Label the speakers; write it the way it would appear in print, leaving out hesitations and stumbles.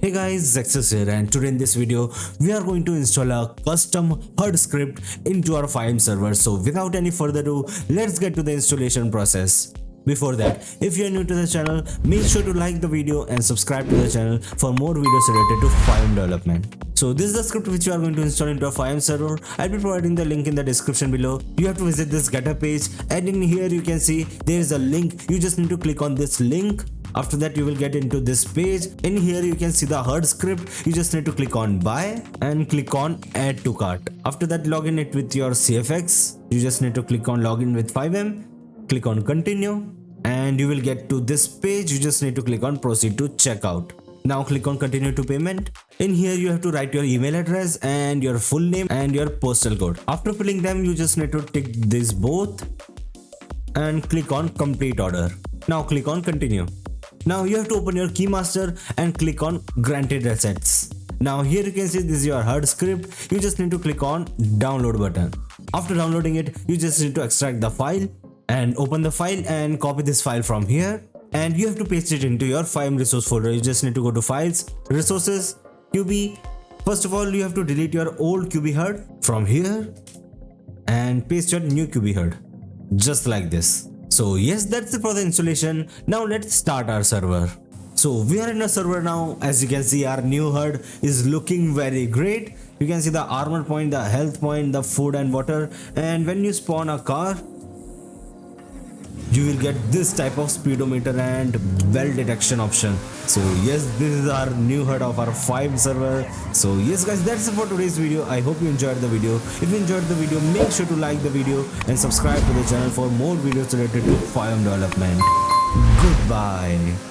Speaker 1: Hey guys, Zexus here, and today in this video we are going to install a custom HUD script into our FiveM server. So without any further ado, let's get to the installation process. Before that, if you are new to the channel, make sure to like the video and subscribe to the channel for more videos related to FiveM development. So this is the script which you are going to install into a FiveM server. I'll be providing the link in the description below. You have to visit this GitHub page, and in here you can see there is a link. You just need to click on this link. After that you will get into this page. In here you can see the HUD script. You just need to click on buy and click on add to cart. After that, login it with your CFX. You just need to click on login with FiveM, click on continue, and you will get to this page. You just need to click on proceed to checkout. Now click on continue to payment. In here you have to write your email address and your full name and your postal code. After filling them, you just need to tick this both and click on complete order. Now click on continue. Now you have to open your keymaster and click on granted assets. Now here you can see this is your HUD script. You just need to click on download button. After downloading it, you just need to extract the file and open the file and copy this file from here, and you have to paste it into your FiveM resource folder. You just need to go to files, resources, QB. First of all, you have to delete your old QB-HUD from here and paste your new QB-HUD just like this. So yes, that's it for the installation. Now let's start our server. So we are in a server now. As you can see, our new HUD is looking very great. You can see the armor point, the health point, the food and water, and when you spawn a car, you will get this type of speedometer and bell detection option. So yes, this is our new HUD of our FiveM server. So yes guys, that's it for today's video. I hope you enjoyed the video. If you enjoyed the video, make sure to like the video and subscribe to the channel for more videos related to FiveM development. Goodbye.